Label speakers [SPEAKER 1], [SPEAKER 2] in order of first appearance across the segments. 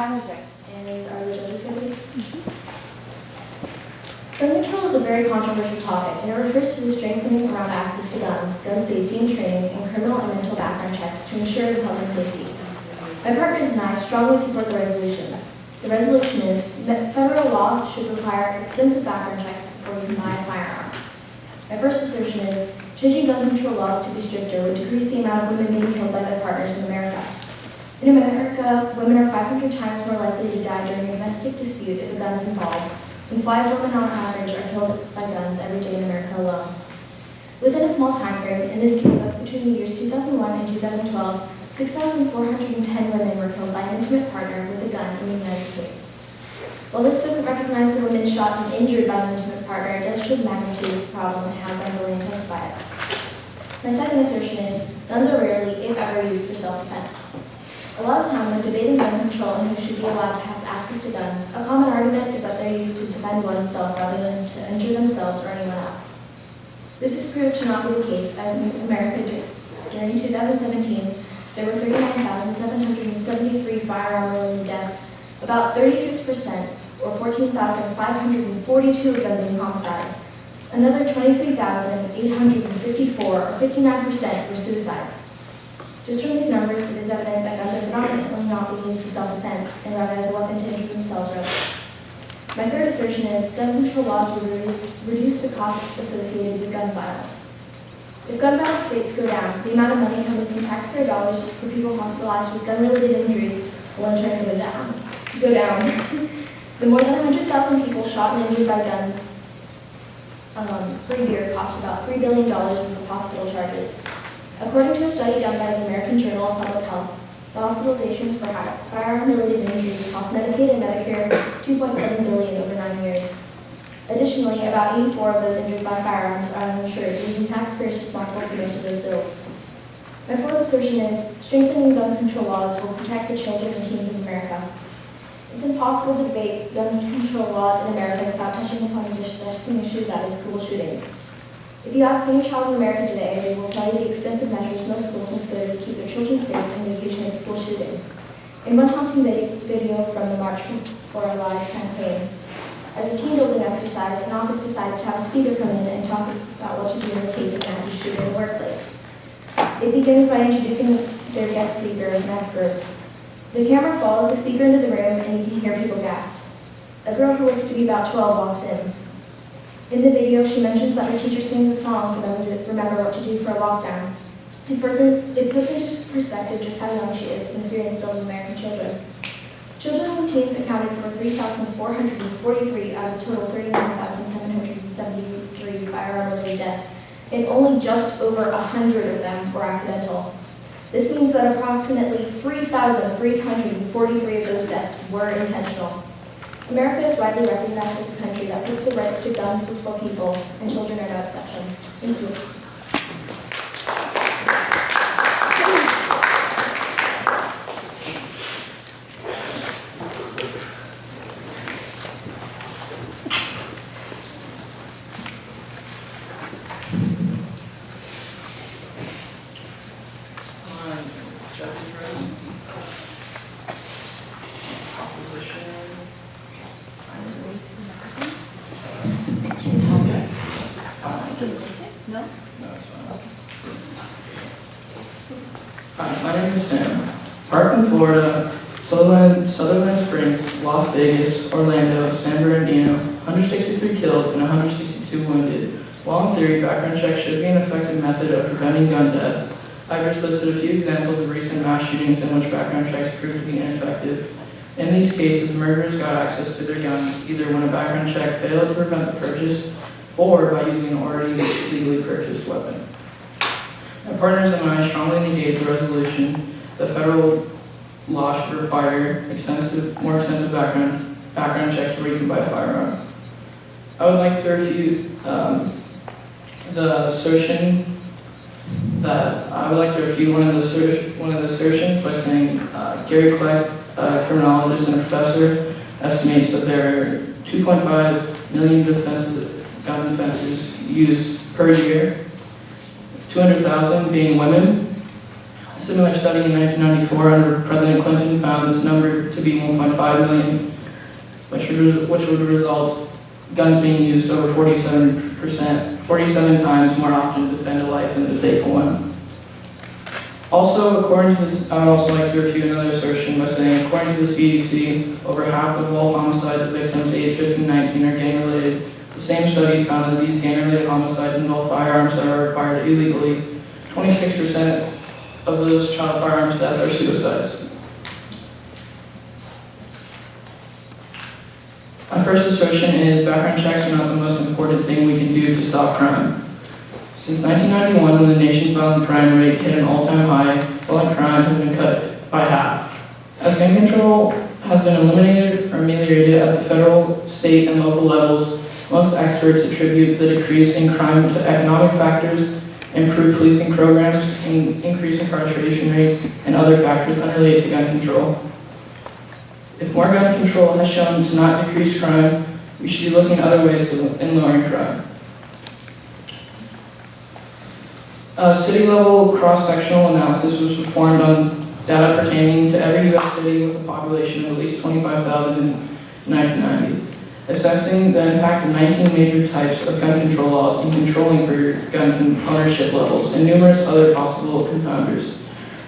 [SPEAKER 1] Time is right.
[SPEAKER 2] And are the judges ready? Gun control is a very controversial topic, and it refers to the strengthening around access to guns, gun safety and training, and criminal and mental background checks to ensure the public safety. My partners and I strongly support the resolution. The resolution is that federal law should require extensive background checks before you can buy a firearm. My first assertion is changing gun control laws to be stricter would decrease the amount of women being killed by their partners in America. In America, women are 500 times more likely to die during a domestic dispute if a gun is involved, and 5 women on average are killed by guns every day in America alone. Within a small time frame, in this case that's between the years 2001 and 2012, 6,410 women were killed by an intimate partner with a gun in the United States. While this doesn't recognize the women shot and injured by an intimate partner, it does show the magnitude of the problem and how guns only intensify it. My second assertion is guns are rarely, if ever, used for self-defense. A lot of time when debating gun control and who should be allowed to have access to guns, a common argument is that they're used to defend oneself rather than to injure themselves or anyone else. This is proved to not be the case, as in America during 2017, there were 39,773 firearm-related deaths, about 36%, or 14,542 of them being homicides. Another 23,854, or 59%, were suicides. Just from these numbers, it is evident that guns are predominantly not being used for self-defense, and rather as a weapon to injure themselves or others. My third assertion is gun control laws would reduce the costs associated with gun violence. If gun violence rates go down, the amount of money coming from taxpayer dollars for people hospitalized with gun-related injuries will in turn go down. The more than 100,000 people shot and injured by guns per year cost about $3 billion worth of hospital charges. According to a study done by the American Journal of Public Health, the hospitalizations for firearm-related injuries cost Medicaid and Medicare $2.7 billion over 9 years. Additionally, about 84 of those injured by firearms are uninsured, leaving taxpayers responsible for most of those bills. My fourth assertion is strengthening gun control laws will protect the children and teens in America. It's impossible to debate gun control laws in America without touching upon a distressing issue that is school shootings. If you ask any child in America today, they will tell you the extensive measures most schools must go to keep their children safe in the occasion of school shooting. In one haunting video from the March for Our Lives campaign, as a team building exercise, an office decides to have a speaker come in and talk about what to do in the case of an active shooter in the workplace. It begins by introducing their guest speaker as an expert. The camera follows the speaker into the room and you can hear people gasp. A girl who looks to be about 12 walks in. In the video, she mentions that her teacher sings a song for them to remember what to do for a lockdown. It puts into perspective just how young she is and the fear instilled in American children. Children and teens accounted for 3,443 out of a total 39,773 firearm-related deaths, and only just over 100 of them were accidental. This means that approximately 3,343 of those deaths were intentional. America is widely recognized as a country that puts the rights to guns before people, and children are no exception. Thank you.
[SPEAKER 1] No?
[SPEAKER 3] No, it's fine. Hi, my name is Sam. Parkland, Florida, Sutherland Springs, Las Vegas, Orlando, San Bernardino, 163 killed and 162 wounded. While in theory, background checks should be an effective method of preventing gun deaths, I've just listed a few examples of recent mass shootings in which background checks proved to be ineffective. In these cases, murderers got access to their guns either when a background check failed to prevent the purchase or by using an already legally purchased weapon. My partners and I strongly negate the resolution that federal law should require more extensive background checks before you can buy a firearm. I would like to refute one of the assertions by saying Gary Kleck, a criminologist and a professor, estimates that there are 2.5 million gun offenses used per year, 200,000 being women, A similar study in 1994 under President Clinton found this number to be 1.5 million, which would result guns being used over 47 times more often to defend a life than to take one. Also, according to this, I would also like to refute another assertion by saying, according to the CDC, over half of all homicides of victims aged 15 to 19 are gang-related. The same study found that these gang-related homicides involve firearms that are acquired illegally. 26% of those child firearms deaths are suicides. My first assertion is background checks are not the most important thing we can do to stop crime. Since 1991, when the nation's violent crime rate hit an all-time high, violent crime has been cut by half. As gun control has been eliminated or ameliorated at the federal, state, and local levels, most experts attribute the decrease in crime to economic factors, improved policing programs, increased incarceration rates, and other factors unrelated to gun control. If more gun control has shown to not decrease crime, we should be looking at other ways in lowering crime. A city-level cross-sectional analysis was performed on data pertaining to every U.S. city with a population of at least 25,000 in 1990, assessing the impact of 19 major types of gun control laws in controlling for gun ownership levels and numerous other possible confounders.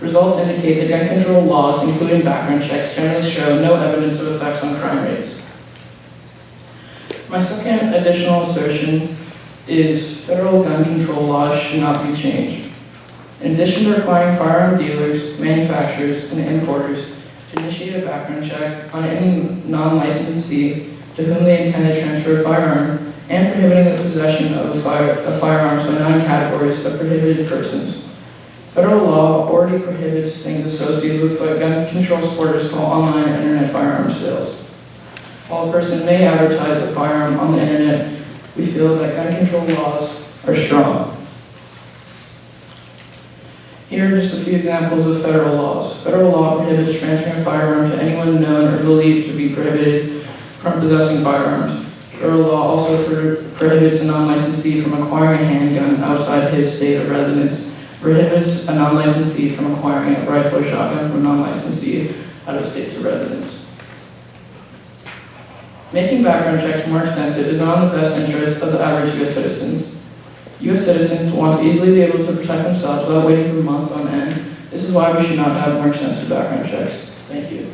[SPEAKER 3] Results indicate that gun control laws, including background checks, generally show no evidence of effects on crime rates. My second additional assertion is federal gun control laws should not be changed. In addition to requiring firearm dealers, manufacturers, and importers to initiate a background check on any non-licensee to whom they intend to transfer a firearm, and prohibiting the possession of firearms by 9 categories of prohibited persons. Federal law already prohibits things associated with what gun control supporters call online or internet firearm sales. While a person may advertise a firearm on the internet, we feel that gun control laws are strong. Here are just a few examples of federal laws. Federal law prohibits transferring a firearm to anyone known or believed to be prohibited from possessing firearms. Federal law also prohibits a non-licensee from acquiring a handgun outside his state of residence. Prohibits a non-licensee from acquiring a rifle or shotgun from a non-licensee out of states of residence. Making background checks more extensive is not in the best interest of the average U.S. citizen. U.S. citizens want to easily be able to protect themselves without waiting for months on end. This is why we should not have more extensive background checks. Thank you.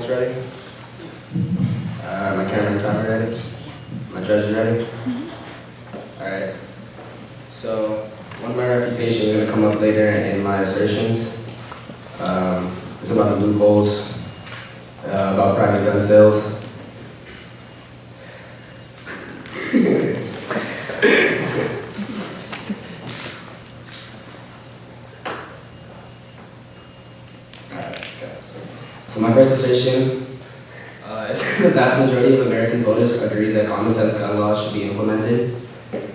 [SPEAKER 4] Ready? My camera and timer ready? My judge ready? Alright. So, one of my refutations is going to come up later in my assertions. It's about the loopholes, about private gun sales. So my first assertion is the vast majority of American voters agree that common sense gun laws should be implemented.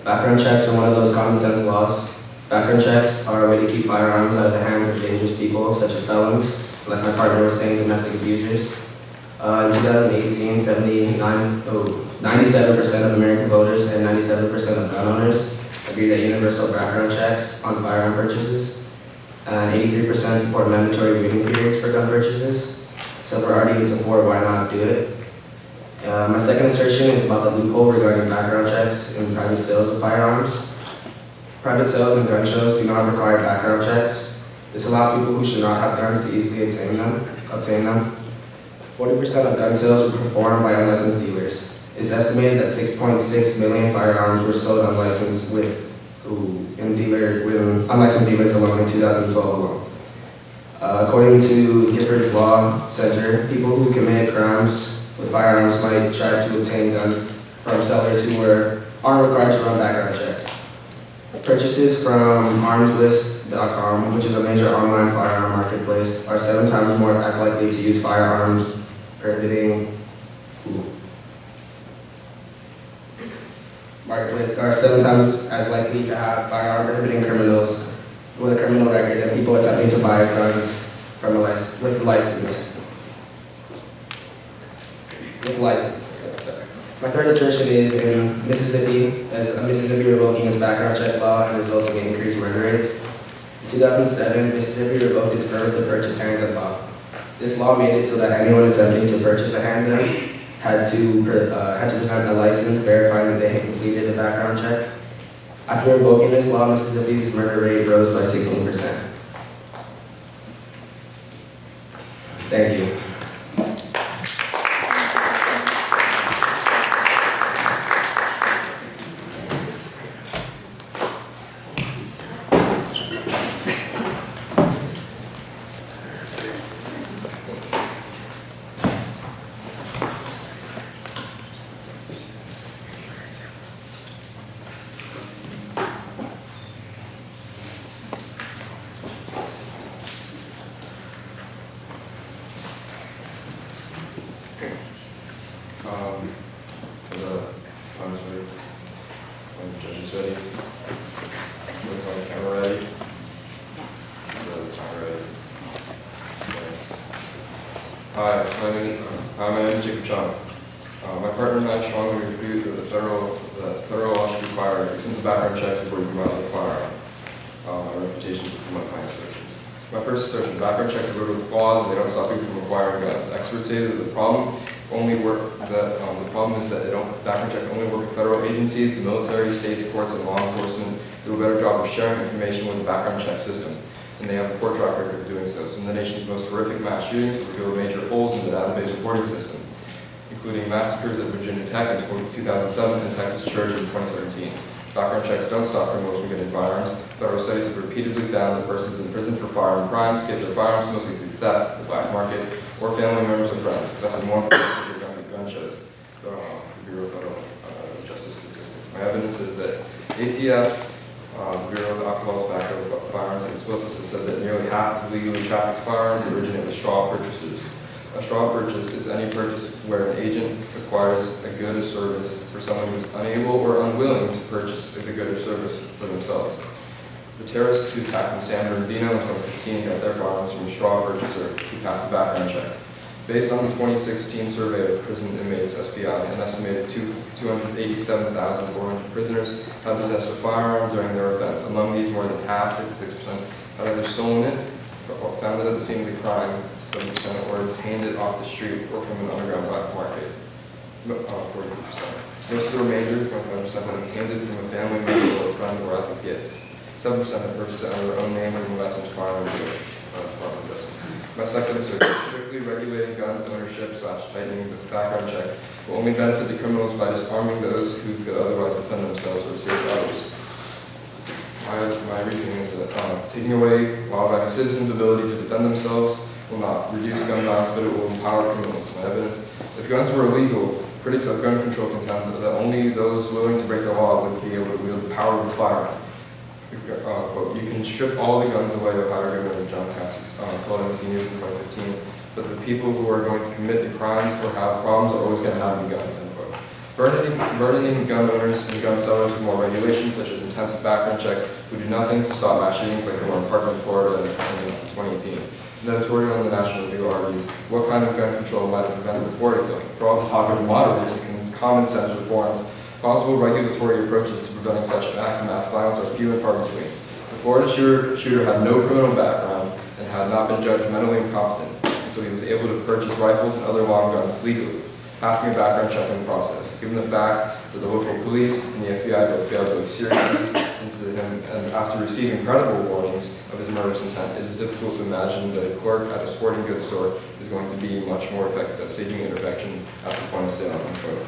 [SPEAKER 4] Background checks are one of those common sense laws. Background checks are a way to keep firearms out of the hands of dangerous people, such as felons, like my partner was saying, domestic abusers. In 2018, 97% of American voters and 97% of gun owners agree that universal background checks on firearm purchases, and 83% support mandatory waiting periods for gun purchases. So if we're already in support, why not do it? My second assertion is about the loophole regarding background checks in private sales of firearms. Private sales and gun shows do not require background checks. This allows people who should not have guns to easily obtain them. 40% of gun sales were performed by unlicensed dealers. It's estimated that 6.6 million firearms were sold unlicensed with unlicensed dealers alone in 2012 alone. According to Giffords Law Center, people who commit crimes with firearms might try to obtain guns from sellers who aren't required to run background checks. Purchases from armslist.com, which is a major online firearm marketplace, are 7 times more as likely to use firearms prohibiting marketplace are 7 times as likely to have firearm prohibiting criminals with a criminal record than people attempting to buy guns from with license. Sorry. My third assertion is in Mississippi, as a Mississippi revoking its background check law and resulting in increased murder rates. In 2007, Mississippi revoked its permit to purchase handgun law. This law made it so that anyone attempting to purchase a handgun had to present a license verifying that they had completed a background check. After revoking this law, Mississippi's murder rate rose by 16%. Thank you.
[SPEAKER 5] For the times when the judge is ready, looks on the camera ready. The time ready. Hi, my name is Jacob Chung. My partner and I strongly refute that the federal law should require extensive background checks before you come out with a firearm. My reputation is my client assertions. My first assertion: background checks are riddled with flaws and they don't stop people from acquiring guns. Experts say that the problem is that background checks only work with federal agencies, the military, states, courts, and law enforcement do a better job of sharing information with the background check system, and they have a poor track record of doing so. Some of the nation's most horrific mass shootings have revealed major holes in the database reporting system, including massacres at Virginia Tech in 2007 and Texas Church in 2017. Background checks don't stop criminals from getting firearms. Federal studies have repeatedly found that persons in prison for firearm crimes get their firearms mostly through theft, the black market, or family members or friends. Less than 1% of guns at gun shows, the Bureau of Federal Justice Statistics. My evidence is that ATF, the Bureau of Alcohol, Tobacco, Firearms, and Explosives has said that nearly half of legally trafficked firearms originate with straw purchases. A straw purchase is any purchase where an agent acquires a good or service for someone who is unable or unwilling to purchase the good or service for themselves. The terrorists who attacked in San Bernardino in 2015 got their firearms from a straw purchaser who passed a background check. Based on the 2016 survey of prison inmates, SBI, an estimated 287,400 prisoners have possessed a firearm during their offense. Among these, more than half, 56%, had either stolen it, or found it at the scene of the crime, 7%, or obtained it off the street or from an underground black market, 42%. Most of the remainder, 25%, had obtained it from a family member or a friend or as a gift. 7% had purchased it under their own name or from a licensed firearm dealer. My second is strictly regulating gun ownership / tightening the background checks will only benefit the criminals by disarming those who could otherwise defend themselves or save others. My reasoning is that taking away law-abiding citizens' ability to defend themselves will not reduce gun violence, but it will empower criminals. My evidence: if guns were illegal, critics of gun control contend that only those willing to break the law would be able to wield the power of the firearm. Quote, "You can strip all the guns away," Ohio Governor John Cassis told NBC News in 2015, "but the people who are going to commit the crimes or have problems are always going to have the guns," end quote. Burdening gun owners and gun sellers with more regulations, such as intensive background checks, would do nothing to stop mass shootings like the one in Parkland, Florida in 2018. An editorial in the National Review argued, what kind of gun control might have prevented the Florida killing? For all the talk of moderate and common sense reforms, possible regulatory approaches to preventing such acts of mass violence are few and far between. The Florida shooter had no criminal background and had not been judged mentally incompetent, and so he was able to purchase rifles and other long guns legally, passing a background check in the process. Given the fact that the local police and the FBI both failed to look seriously into him, and after receiving credible warnings of his murderous intent, it is difficult to imagine that a clerk at a sporting goods store is going to be much more effective at staging intervention at the point of sale, unquote.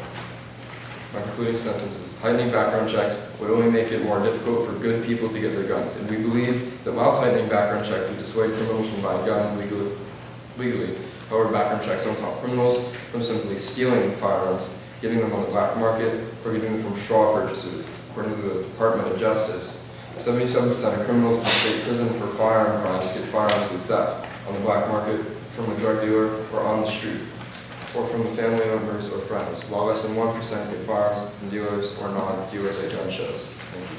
[SPEAKER 5] My concluding sentence is tightening background checks would only make it more difficult for good people to get their guns, and we believe that while tightening background checks would dissuade criminals from buying guns legally, however, background checks don't stop criminals from simply stealing firearms, getting them on the black market, or getting them from straw purchasers. According to the Department of Justice, 77% of criminals in state prison for firearm crimes get firearms through theft, on the black market, from a drug dealer, or on the street, or from family members or friends, while less than 1% get firearms from dealers or non-dealers at gun shows. Thank you.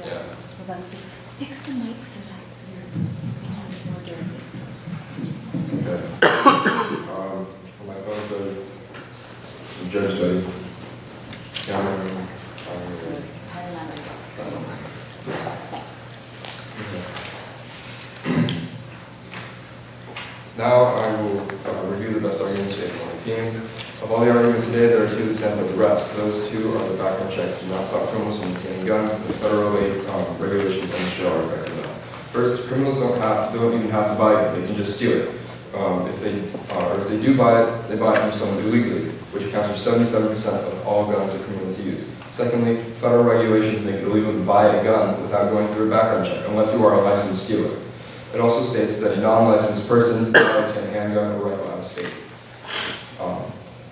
[SPEAKER 5] Yeah.
[SPEAKER 1] About to fix the mic so that you're speaking more directly.
[SPEAKER 5] Okay. For my opponent, the judge study. Now I will review the best arguments made by my team. Of all the arguments today, there are two that stand out the rest. Those two are the background checks do not stop criminals from obtaining guns, and the federal regulations on the show are effective enough. First, criminals don't even have to buy it; they can just steal it. If they do buy it, they buy it from someone illegally, which accounts for 77% of all guns that criminals use. Secondly, federal regulations make it illegal to buy a gun without going through a background check, unless you are a licensed dealer. It also states that a non-licensed person can obtain a handgun or rifle out of state.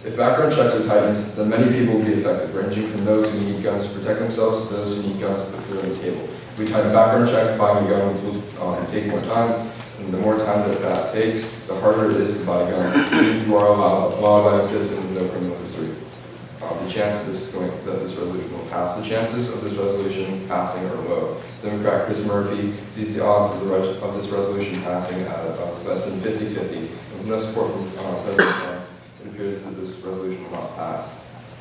[SPEAKER 5] If background checks are tightened, then many people will be affected, ranging from those who need guns to protect themselves to those who need guns to put food on the table. If we tighten background checks, buying a gun will take more time, and the more time that takes, the harder it is to buy a gun. If you are a law-abiding citizen with no criminal history. The chance that this resolution will pass, the chances of this resolution passing are low. Democrat Chris Murphy sees the odds of this resolution passing at less than 50-50. With no support from President Trump, it appears that this resolution will not pass.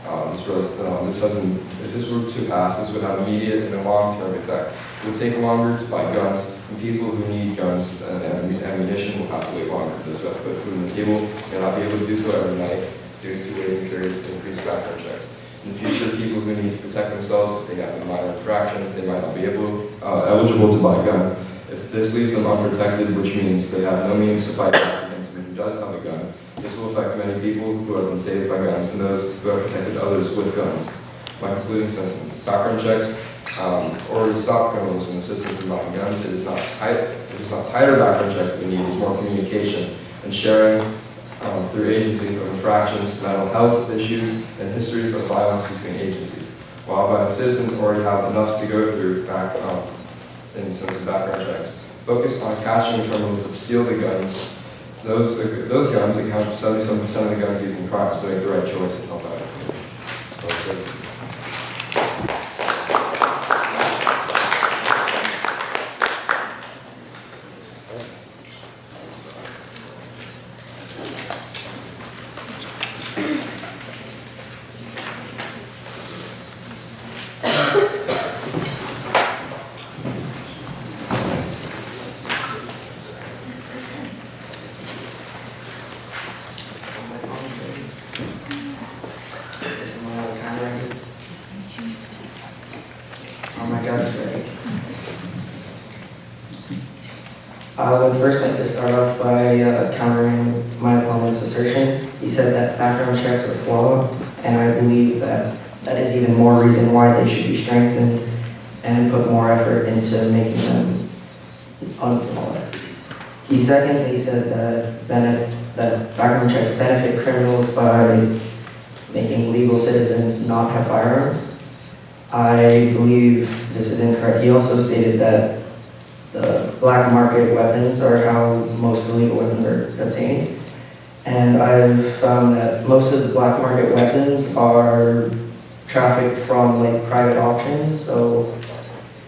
[SPEAKER 5] If this were to pass, this would have immediate and a long-term effect. It would take longer to buy guns, and people who need guns and ammunition will have to wait longer. Those who have to put food on the table may not be able to do so every night due to waiting periods to increase background checks. In the future, people who need to protect themselves, if they have a minor infraction, they might not be eligible to buy a gun. If this leaves them unprotected, which means they have no means to fight back against someone who does have a gun, this will affect many people who have been saved by guns and those who have protected others with guns. My concluding sentence: background checks already stop criminals in the system from buying guns. It is not tighter background checks that we need, it's more communication and sharing through agencies of infractions, mental health issues, and histories of violence between agencies. Law-abiding citizens already have enough to go through in the sense of background checks. Focus on catching the criminals that steal the guns. Those guns account for 77% of the guns used in crime, so make the right choice and help out.
[SPEAKER 6] I would first like to start off by countering my opponent's assertion. He said that background checks are flawed, and I believe that that is even more reason why they should be strengthened and put more effort into making them unflawed. He secondly said that background checks benefit criminals by making legal citizens not have firearms. I believe this is incorrect. He also stated that the black market weapons are how most illegal weapons are obtained. And I've found that most of the black market weapons are trafficked from like private auctions. So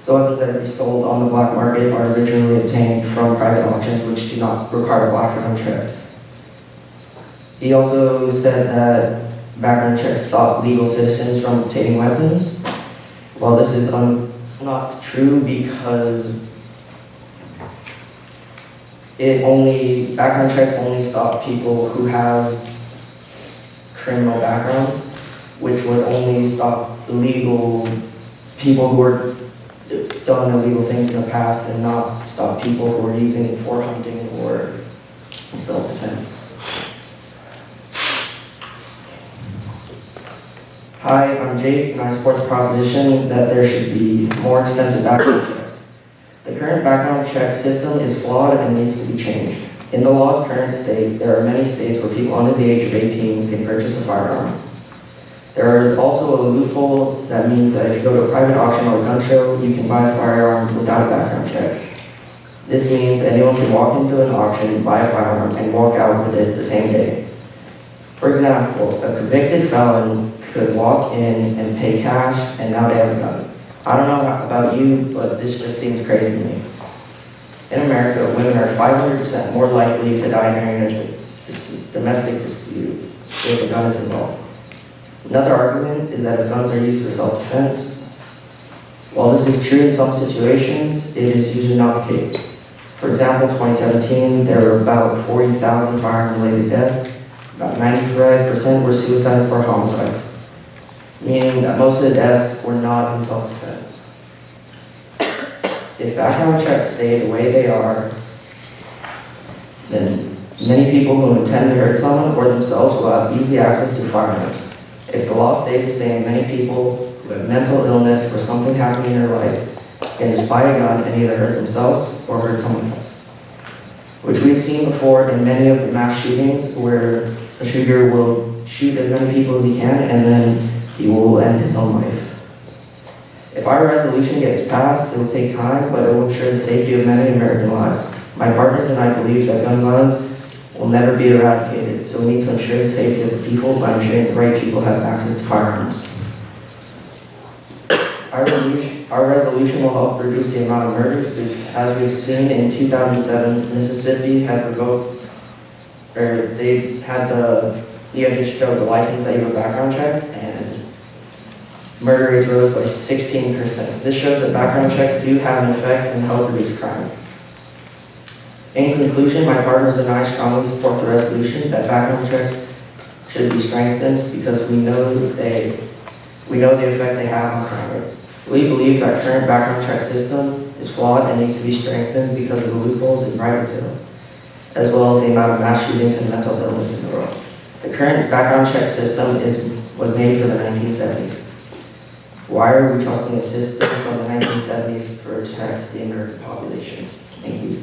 [SPEAKER 6] the weapons that are sold on the black market are originally obtained from private auctions, which do not require background checks. He also said that background checks stop legal citizens from obtaining weapons. While this is not true because background checks only stop people who have criminal backgrounds, which would only stop illegal people who are done illegal things in the past and not stop people who are using it for hunting or self-defense. Hi, I'm Jake, and I support the proposition that there should be more extensive background checks. The current background check system is flawed and needs to be changed. In the law's current state, there are many states where people under the age of 18 can purchase a firearm. There is also a loophole that means that if you go to a private auction or a gun show, you can buy a firearm without a background check. This means anyone can walk into an auction, buy a firearm, and walk out with it the same day. For example, a convicted felon could walk in and pay cash, and now they have a gun. I don't know about you, but this just seems crazy to me. In America, women are 500% more likely to die during a domestic dispute if a gun is involved. Another argument is that if guns are used for self-defense, while this is true in some situations, it is usually not the case. For example, in 2017, there were about 40,000 firearm-related deaths. About 95% were suicides or homicides, meaning that most of the deaths were not in self-defense. If background checks stay the way they are, then many people who intend to hurt someone or themselves will have easy access to firearms. If the law stays the same, many people who have mental illness or something happening in their life can just buy a gun and either hurt themselves or hurt someone else. Which we've seen before in many of the mass shootings where a shooter will shoot as many people as he can and then he will end his own life. If our resolution gets passed, it will take time, but it will ensure the safety of many American lives. My partners and I believe that gun violence will never be eradicated, so we need to ensure the safety of the people by ensuring the right people have access to firearms. Our resolution will help reduce the amount of murders, because as we've seen in 2007, Mississippi had revoked, or they had you had to show the license that you have a background check, and murder rates rose by 16%. This shows that background checks do have an effect and help reduce crime. In conclusion, my partners and I strongly support the resolution that background checks should be strengthened because we know the effect they have on crime rates. We believe that current background check system is flawed and needs to be strengthened because of the loopholes in private sales, as well as the amount of mass shootings and mental illness in the world. The current background check system was made for the 1970s. Why are we trusting a system from the 1970s to protect the American population? Thank you.